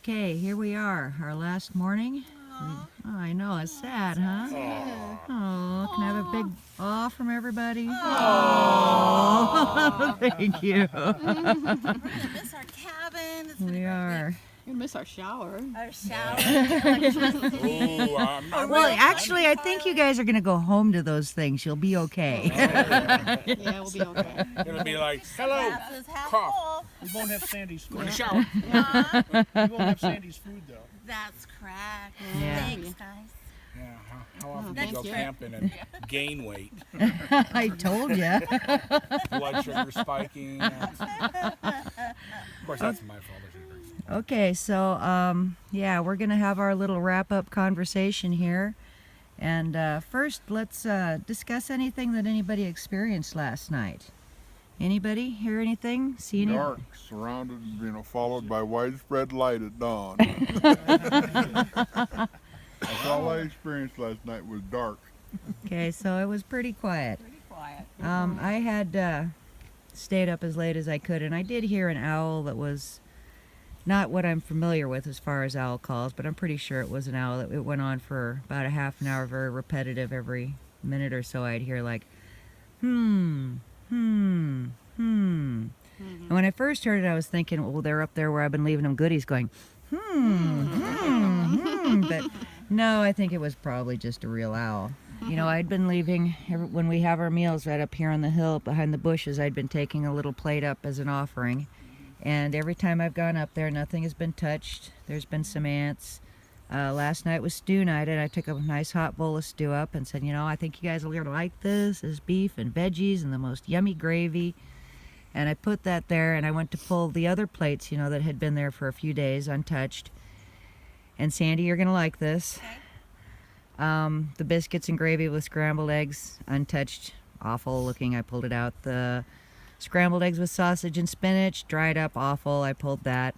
Okay, here we are, our last morning. Oh, I know, it's sad, huh? Oh, can I have a big aw from everybody? Oh, thank you. We're gonna miss our cabin. It's been We a great are. week. You miss our shower. Our shower, electricity. Well, actually, I think you guys are going to go home to those things. You'll be okay. Yeah, we'll be okay. It'll be like, hello, Glass is half cough. full. We won't have Sandy's food. in the shower. We won't have Sandy's food though. That's correct. Yeah. Thanks, guys. Yeah, how often do thank you go you. camping and gain weight? I told you. Blood sugar spiking. Of course, that's my fault. Okay, so yeah, we're gonna have our little wrap-up conversation here, and first let's discuss anything that anybody experienced last night. Anybody hear anything? See anything? Dark, surrounded, followed by widespread light at dawn. That's all I experienced last night was dark. Okay, so it was pretty quiet. Pretty quiet. I had stayed up as late as I could, and I did hear an owl that was not what I'm familiar with as far as owl calls, but I'm pretty sure it was an owl. It went on for about a half an hour, very repetitive. Every minute or so I'd hear like, And when I first heard it, I was thinking, well, they're up there where I've been leaving them goodies going, But no, I think it was probably just a real owl. You know, I'd been leaving, when we have our meals right up here on the hill behind the bushes, I'd been taking a little plate up as an offering. And every time I've gone up there, nothing has been touched. There's been some ants. Last night was stew night, and I took a nice hot bowl of stew up and said, you know, I think you guys will like this. There's beef and veggies and the most yummy gravy. And I put that there, and I went to pull the other plates, you know, that had been there for a few days, untouched. And Sandy, you're going to like this. Okay. The biscuits and gravy with scrambled eggs, untouched, awful looking. I pulled it out. The scrambled eggs with sausage and spinach, dried up, awful. I pulled that.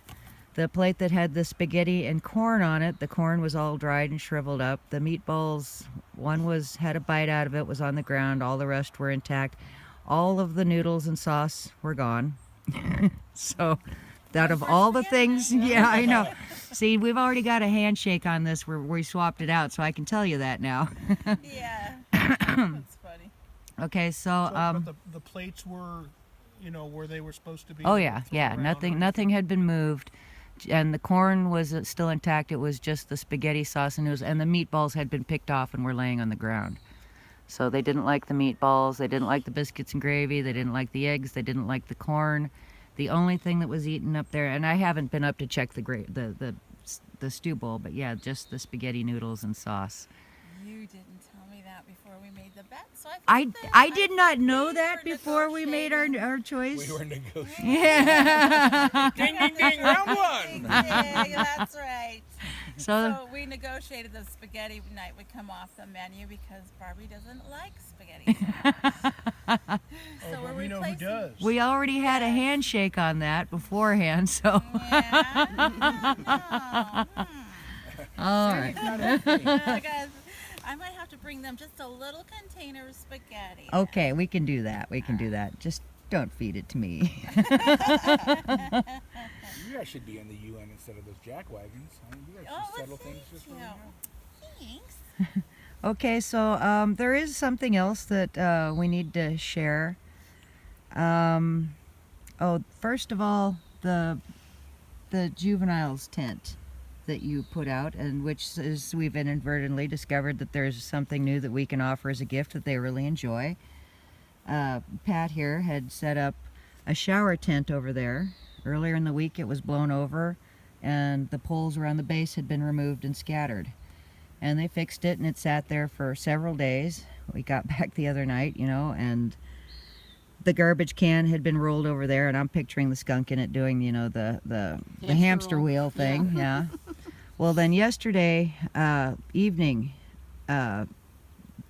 The plate that had the spaghetti and corn on it, the corn was all dried and shriveled up. The meatballs, one had a bite out of it, was on the ground. All the rest were intact. All of the noodles and sauce were gone. So, out of all the things, yeah, I know. See, we've already got a handshake on this where we swapped it out, so I can tell you that now. Yeah. That's funny. Okay, so But the plates were, where they were supposed to be. oh yeah, thrown yeah, around. nothing had been moved, and the corn was still intact. It was just the spaghetti sauce and noodles, and the meatballs had been picked off and were laying on the ground. So they didn't like the meatballs, they didn't like the biscuits and gravy, they didn't like the eggs, they didn't like the corn. The only thing that was eaten up there, and I haven't been up to check the stew bowl, but yeah, just the spaghetti noodles and sauce. You didn't tell me that before we made the bet, so I did not know that before we made our choice. We were negotiating. Yeah. Ding, ding, ding, round one. Yeah, that's right. So So we negotiated the spaghetti night would come off the menu because Barbie doesn't like spaghetti. So we're We know who replacing. does. we already had a handshake on that beforehand, so Yeah. all right. Guys, I might have to bring them just a little container of spaghetti. Okay, we can do that. We can do that. Just don't feed it to me. You guys should be in the UN instead of those jack wagons. I mean, you guys Oh, should settle thank things just you. right now. Thanks. Okay, so there is something else that we need to share. First of all, the juveniles tent that you put out, and which is, we've inadvertently discovered that there's something new that we can offer as a gift that they really enjoy. Pat here had set up a shower tent over there. Earlier in the week it was blown over, and the poles around the base had been removed and scattered. And they fixed it, and it sat there for several days. We got back the other night, and the garbage can had been rolled over there, and I'm picturing the skunk in it doing, the hamster roll. wheel thing. Yeah. Well, then yesterday evening, the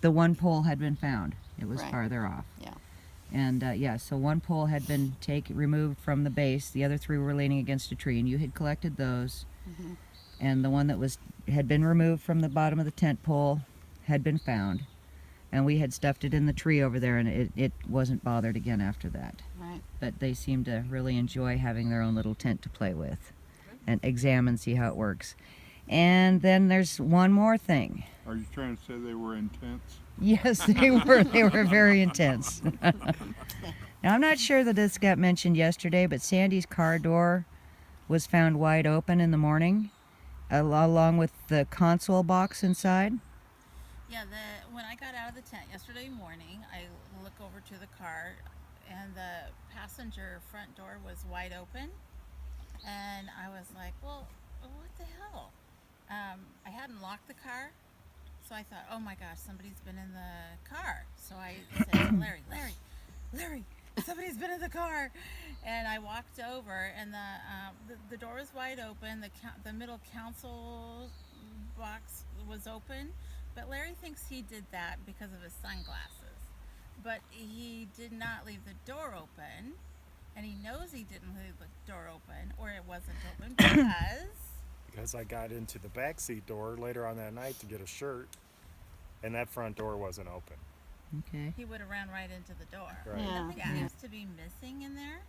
one pole had been found. It was Right. farther off. Yeah. And so one pole had been removed from the base. The other three were leaning against a tree, and you had collected those. Mm-hmm. And the one that had been removed from the bottom of the tent pole had been found. And we had stuffed it in the tree over there, and it wasn't bothered again after that. Right. But they seem to really enjoy having their own little tent to play with. and examine, see how it works. And then there's one more thing. Are you trying to say they were intense? Yes, they were. They were very intense. Now, I'm not sure that this got mentioned yesterday, but Sandy's car door was found wide open in the morning, along with the console box inside. Yeah, when I got out of the tent yesterday morning, I look over to the car, and the passenger front door was wide open, and I was like, "Well, what the hell?" I hadn't locked the car, so I thought, "Oh my gosh, somebody's been in the car." So I said to Larry, somebody's been in the car, and I walked over, and the door was wide open. The middle console box was open. But Larry thinks he did that because of his sunglasses. But he did not leave the door open, and he knows he didn't leave the door open, or it wasn't open, because I got into the back seat door later on that night to get a shirt, and that front door wasn't open. Okay. he would have ran right into the door. Right. Yeah. Nothing seems to be missing in there,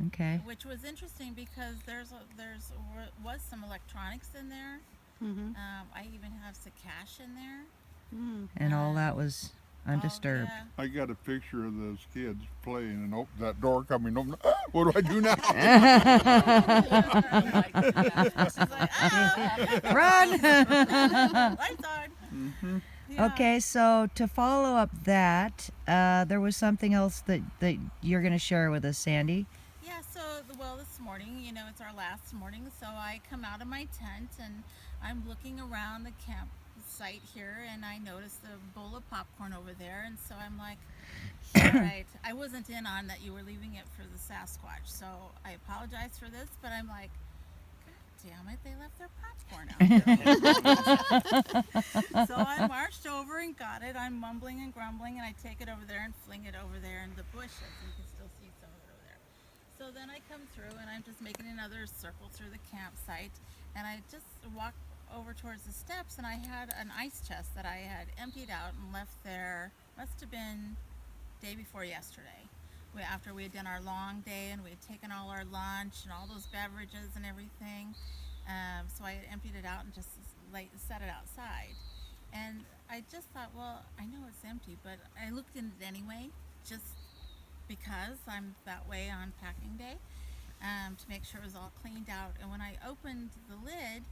Okay. which was interesting because was some electronics in there. Mm-hmm. I even have some cash in there. And all that was undisturbed. Oh, I got a picture of those kids playing and open that door coming open. What do I do now? yeah. She's like, "Ah!" Run! Lights on. Mm-hmm. Yeah. Okay, so to follow up that, there was something else that you're going to share with us, Sandy. Yeah, so, this morning, it's our last morning, so I come out of my tent and I'm looking around the campsite here, and I noticed the bowl of popcorn over there, and so I'm like, all right, I wasn't in on that you were leaving it for the Sasquatch, so I apologize for this, but I'm like, God damn it, they left their popcorn out there. So I marched over and got it. I'm mumbling and grumbling, and I take it over there and fling it over there in the bushes. You can still see some of it over there. So then I come through, and I'm just making another circle through the campsite, and I just walk over towards the steps, and I had an ice chest that I had emptied out and left there. Must have been day before yesterday. After we had done our long day and we had taken all our lunch and all those beverages and everything, so I had emptied it out and just set it outside. And I just thought, well, I know it's empty, but I looked in it anyway, just because I'm that way on packing day, to make sure it was all cleaned out. And when I opened the lid,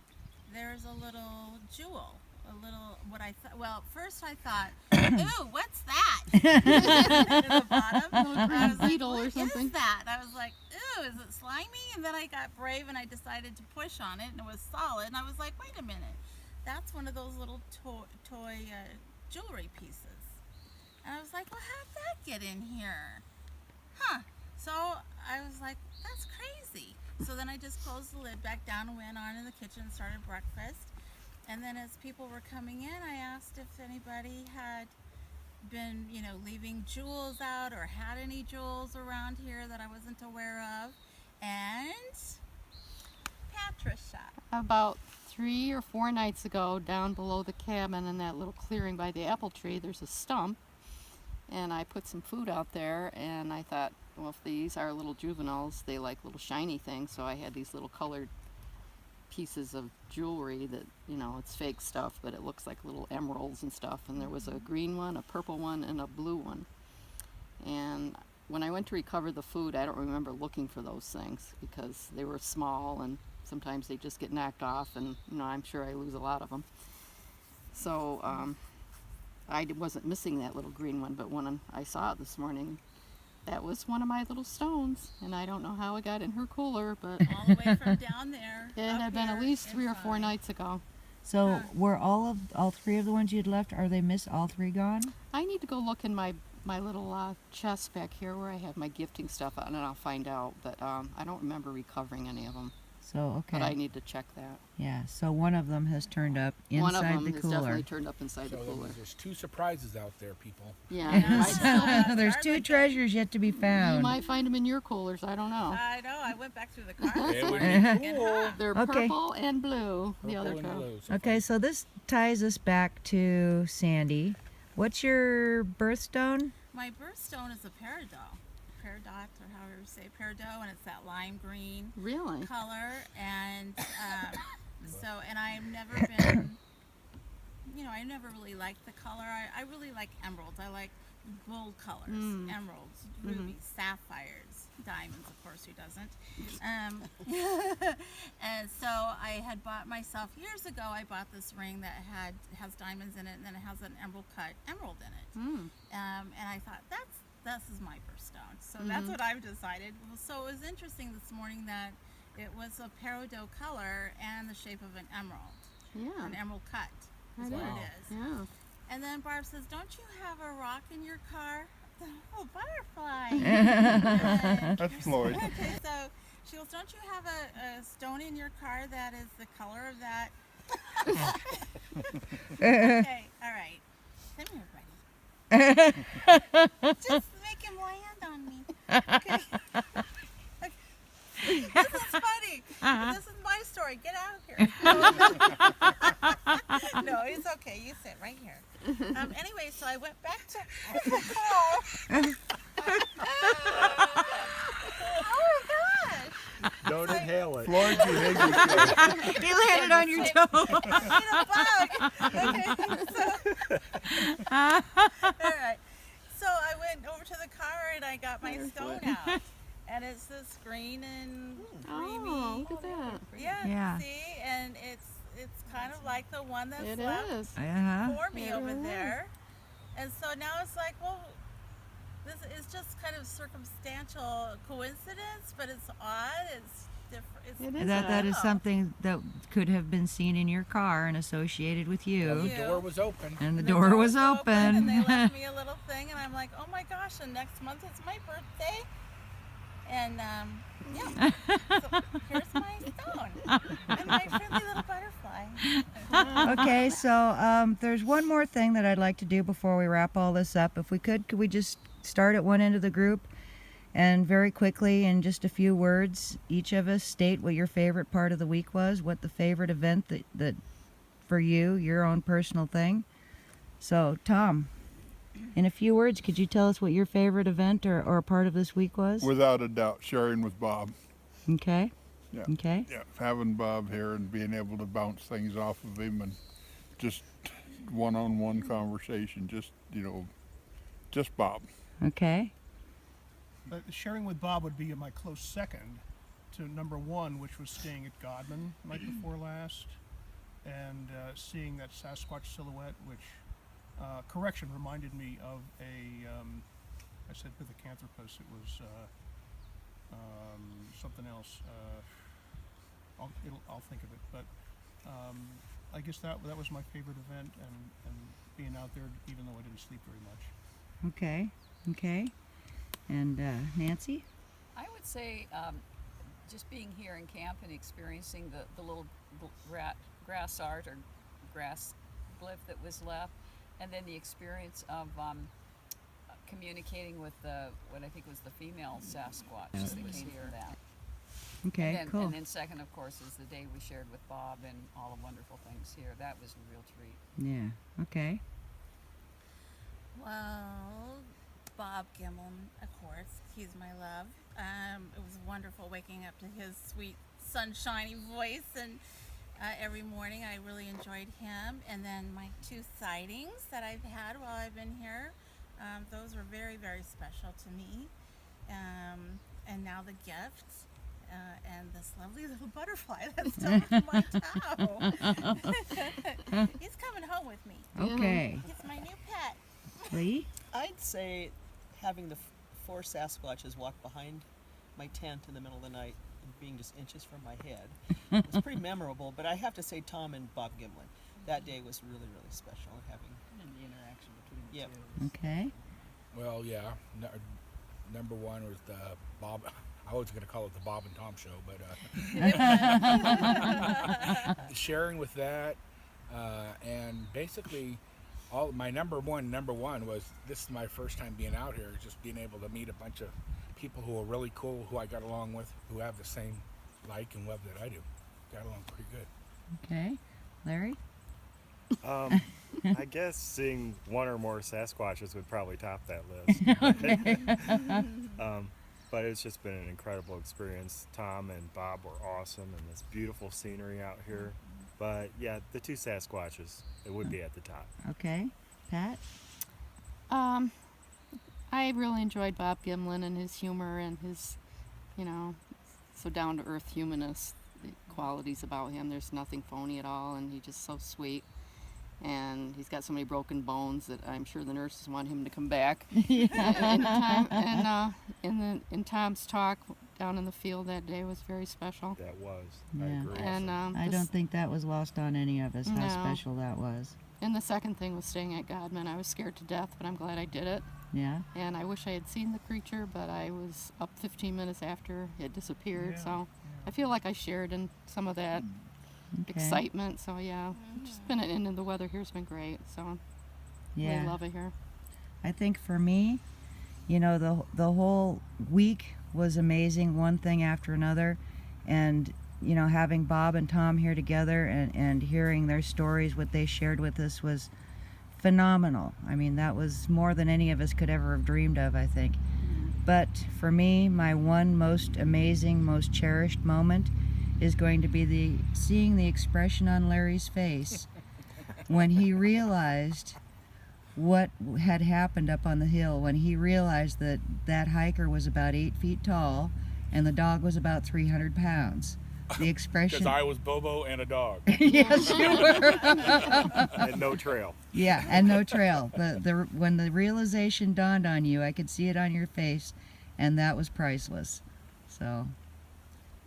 there's a little jewel. First I thought, ooh, what's that? At the bottom. I was like, Beetle or what something. is that? I was like, ooh, is it slimy? And then I got brave and I decided to push on it, and it was solid. And I was like, wait a minute, that's one of those little toy jewelry pieces. And I was like, well, how'd that get in here? Huh. So I was like, that's crazy. So then I just closed the lid back down and went on in the kitchen and started breakfast. And then as people were coming in, I asked if anybody had been, leaving jewels out or had any jewels around here that I wasn't aware of. And Patricia. About 3 or 4 nights ago, down below the cabin in that little clearing by the apple tree, there's a stump. And I put some food out there, and I thought, well, if these are little juveniles, they like little shiny things. So I had these little colored pieces of jewelry that, it's fake stuff, but it looks like little emeralds and stuff. And there was a green one, a purple one, and a blue one. And when I went to recover the food, I don't remember looking for those things because they were small and sometimes they just get knocked off, and I'm sure I lose a lot of them. So I wasn't missing that little green one, but when I saw it this morning, that was one of my little stones, and I don't know how it got in her cooler, but All the way from down there. it up had been at here least 3 or 4 inside. nights ago. So were all 3 of the ones you'd left, are they all 3 gone? I need to go look in my little chest back here where I have my gifting stuff on, and I'll find out, but I don't remember recovering any of them. So, okay. But I need to check that. Yeah, so one of them has turned up One of inside them the is cooler. definitely turned up inside the So cooler. there's 2 surprises out there, people. Yeah, There's 2 treasures yet to be you found. might find them in your coolers. I don't know. I know. I went back through the car. It would Getting be cool. hot. They're Okay. purple and blue. The other Purple and two. blue, so Okay, so this ties us back to Sandy. What's your birthstone? My birthstone is a peridot. peridot, or however you say peridot, and it's that lime green Really? color. And and I've never been, I never really liked the color. I really like emeralds. I like gold colors, emeralds, rubies, sapphires, diamonds, of course, who doesn't? And so I had bought myself, years ago, I bought this ring that has diamonds in it, and then it has an emerald cut emerald in it. And I thought, this is my birthstone. So that's what I've decided. So it was interesting this morning that it was a peridot color and the shape of an emerald. Yeah. An emerald cut is That what is. it is. Yeah. And then Barb says, don't you have a rock in your car? Oh, butterfly. That's Floyd. Okay, so she goes, don't you have a stone in your car that is the color of that? Okay, all right. Come here, buddy. Just make him land on me. Okay. This is funny. This is my story. Get out of here. No, it's okay. You sit right here. Anyway, so I went back to the car. Oh my gosh. Don't inhale it. Floyd, you hate yourself. You landed on your toe. I need a bug. Okay, so, all right. So I went over to the car and I got my stone out. And it's this green and creamy. Oh, look at that. Yeah. See, and it's kind of like the one that's It left is. for me It over is. there. And so now it's like, well, this is just kind of circumstantial coincidence, but it's odd. It's different. It's It is That is odd. something that could have been seen in your car and associated with you. Yeah. The door was open. And the The door was and open. they left me a little thing, and I'm like, oh my gosh! And next month it's my birthday, and yeah. So here's my stone and my friendly little butterfly. Okay, so there's one more thing that I'd like to do before we wrap all this up. If we could we just start at one end of the group and very quickly, in just a few words, each of us state what your favorite part of the week was, what the favorite event that for you, your own personal thing. So, Tom, in a few words, could you tell us what your favorite event or part of this week was? Without a doubt, sharing with Bob. Okay. Yeah. Okay. Yeah, having Bob here and being able to bounce things off of him and just one-on-one conversation, just Bob. Okay. Sharing with Bob would be my close second to number one, which was staying at Godman night before last, and seeing that Sasquatch silhouette, which, correction, reminded me of I said Pithecanthropus, it was something else. I'll think of it, but I guess that was my favorite event, and being out there, even though I didn't sleep very much. Okay. Okay. And Nancy? I would say just being here in camp and experiencing the little grass art or grass glyph that was left, and then the experience of communicating with what I think was the female Sasquatch that came here. That. Okay, And then, cool. and then second, of course, is the day we shared with Bob and all the wonderful things here. That was a real treat. Yeah. Okay. Well, Bob Gimlin, of course, he's my love. It was wonderful waking up to his sweet, sunshiny voice, and every morning I really enjoyed him. And then my two sightings that I've had while I've been here, those were very, very special to me. And now the gift, and this lovely little butterfly that's stuck in my toe. He's coming home with me. Okay. He's my new pet. Lee? I'd say having the four Sasquatches walk behind my tent in the middle of the night and being just inches from my head was pretty memorable. But I have to say Tom and Bob Gimlin. That day was really, really special. Having And the interaction between the Yep. two. Okay. Well, yeah. Number one was the Bob. I was going to call it the Bob and Tom show, but sharing with that, and basically, my number one was this is my first time being out here. Just being able to meet a bunch of people who are really cool, who I got along with, who have the same like and love that I do. Got along pretty good. Okay. Larry? I guess seeing one or more Sasquatches would probably top that list. But it's just been an incredible experience. Tom and Bob were awesome, and this beautiful scenery out here. But yeah, the 2 Sasquatches, it would be at the top. Okay, Pat? I really enjoyed Bob Gimlin and his humor and his, so down to earth humanist qualities about him. There's nothing phony at all, and he's just so sweet. And he's got so many broken bones that I'm sure the nurses want him to come back. And Tom's talk down in the field that day was very special. That was. Yeah. I agree. And I don't think that was lost on any of us, how No. special that was. And the second thing was staying at Godman. I was scared to death, but I'm glad I did it. Yeah? And I wish I had seen the creature, but I was up 15 minutes after it disappeared. Yeah, So I feel like I shared in some of that Okay. excitement. So yeah, just been and the weather here's been great. So Yeah. really love it here. I think for me, the whole week was amazing, one thing after another, and having Bob and Tom here together and hearing their stories, what they shared with us was phenomenal. I mean, that was more than any of us could ever have dreamed of, I think. But for me, my one most amazing, most cherished moment is going to be seeing the expression on Larry's face when he realized what had happened up on the hill, when he realized that that hiker was about 8 feet tall and the dog was about 300 pounds. The expression. Because I was Bobo and a dog. Yes, you were. And no trail. Yeah, and no trail. When the realization dawned on you, I could see it on your face, and that was priceless. So.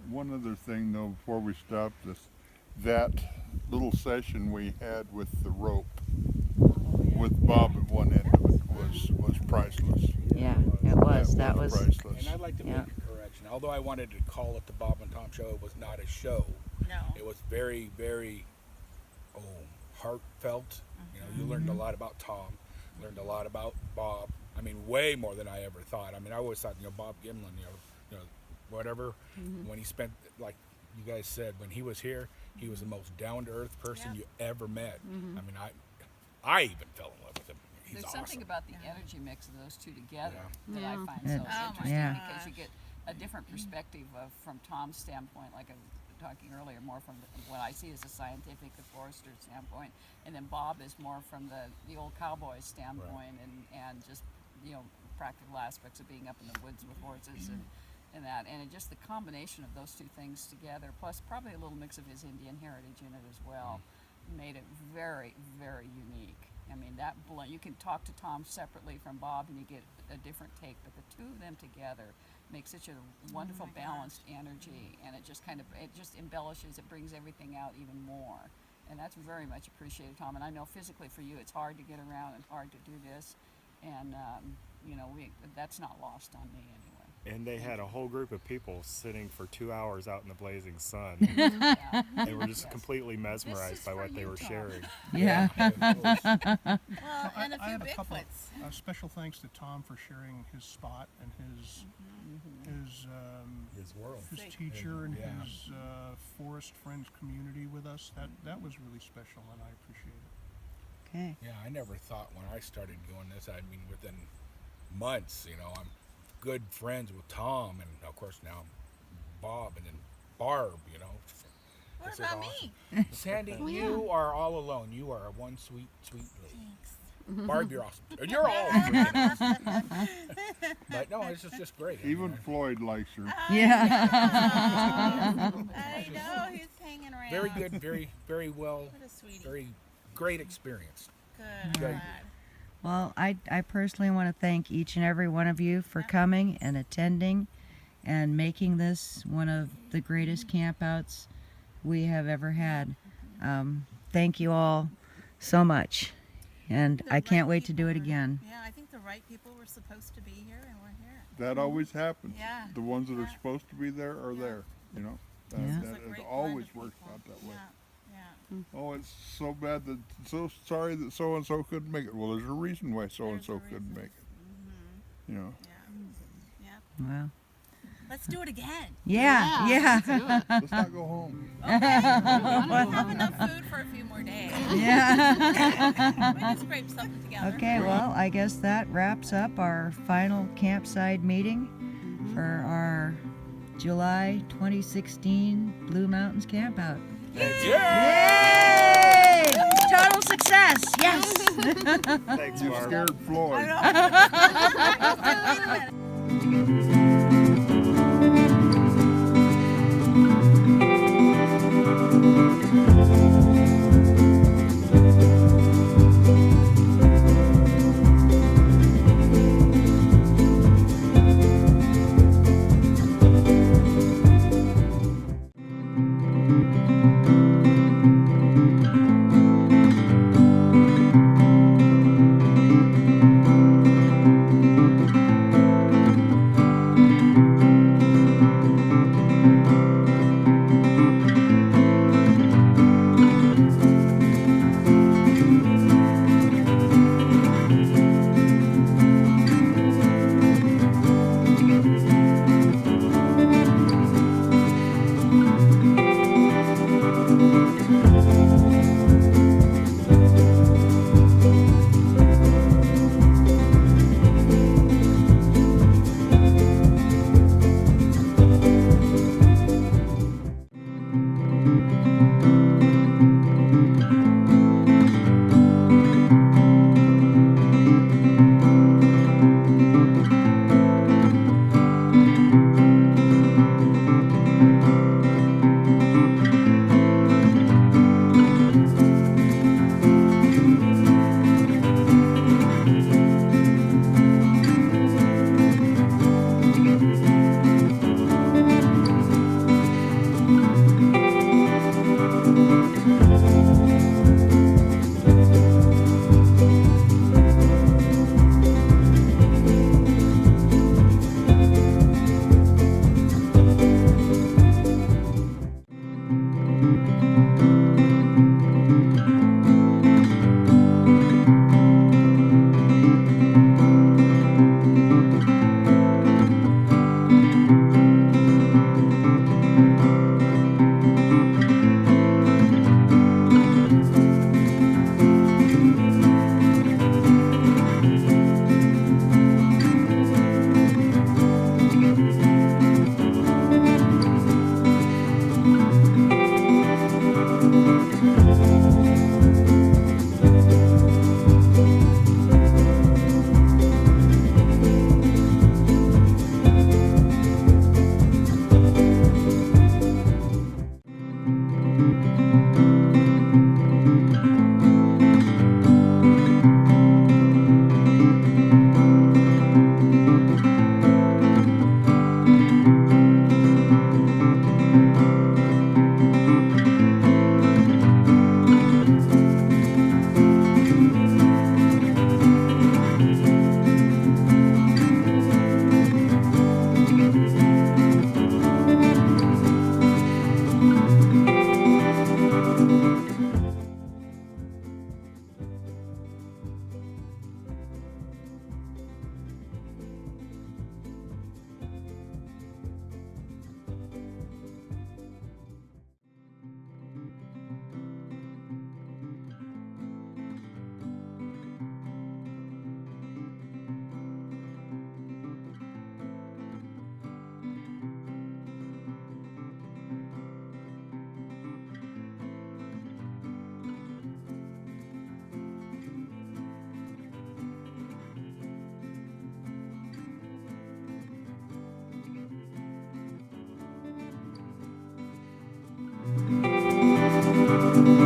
One other thing though, before we stop this, that little session we had with the rope, with Bob at one end of it, was priceless. Yeah, it was. That was. priceless. And I'd like to make a correction. Although I wanted to call it the Bob and Tom Show, it was not a show. No. It was very, very heartfelt. You learned a lot about Tom, learned a lot about Bob. I mean, way more than I ever thought. I mean, I always thought, Bob Gimlin, whatever. When he spent, like you guys said, when he was here, he was the most down-to-earth person you ever met. I mean, I even fell in love with him. He's There's awesome. something about the energy mix of those two together that Yeah. I find Yeah. so Oh interesting my because you gosh. get a different perspective from Tom's standpoint, like I was talking earlier, more from what I see as a scientific, the forester standpoint, and then Bob is more from the old cowboy standpoint and just practical aspects of being up in the woods with horses and that, and just the combination of those two things together, plus probably a little mix of his Indian heritage in it as well, made it very, very unique. I mean, that blend, you can talk to Tom separately from Bob and you get a different take, but the two of them together make such a wonderful balanced energy, and it just embellishes, it brings everything out even more. And that's very much appreciated, Tom. And I know physically for you it's hard to get around and hard to do this, and that's not lost on me anyway. And they had a whole group of people sitting for 2 hours out in the blazing sun. Yeah. They were just completely mesmerized by for what they you, were Tom. sharing. Yeah. Well, I, and a I few have a couple Bigfoots. special thanks to Tom for sharing his spot and his His world. his Great. teacher and Yeah. his forest friends community with us. That was really special, and I appreciate it. Okay. Yeah, I never thought when I started doing this, I mean, within months, I'm good friends with Tom, and of course now Bob, and then Barb, What This is about awesome. me? Sandy, Oh, yeah. you are all alone. You are one sweet, sweet lady. Thanks. Barb, you're awesome. You're all freaking awesome. But no, this is just great. I Even mean, Floyd likes her. Yeah. I know, he's hanging around. very good, very, very well, What a sweetie. very great experience. Good, I'm glad. Well, I personally want to thank each and every one of you for coming and attending and making this one of the greatest campouts we have ever had. Thank you all so much. And The I can't right wait to do it people again. Yeah, I think the right people were supposed to be here, and we're here. That always happens. Yeah. The ones that are Yeah. supposed to be there are there. That, Yeah. that It's a it great blend always of works people. out that way. Yeah, yeah. Oh, it's so bad that so sorry that so and so couldn't make it. Well, there's a reason why so and so There's a couldn't reason. make it. Mm-hmm. You know. Yeah. Yeah. Well, Let's do it again. Yeah. let's do it. Let's not go home. Okay. We'll have enough food for a few more days. Yeah. We can scrape something together. Okay, well, I guess that wraps up our final campsite meeting for our July 2016 Blue Mountains Campout. Yay! Total success! Yes! Thanks, You Barb. scared Floyd. I know.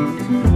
Thank you.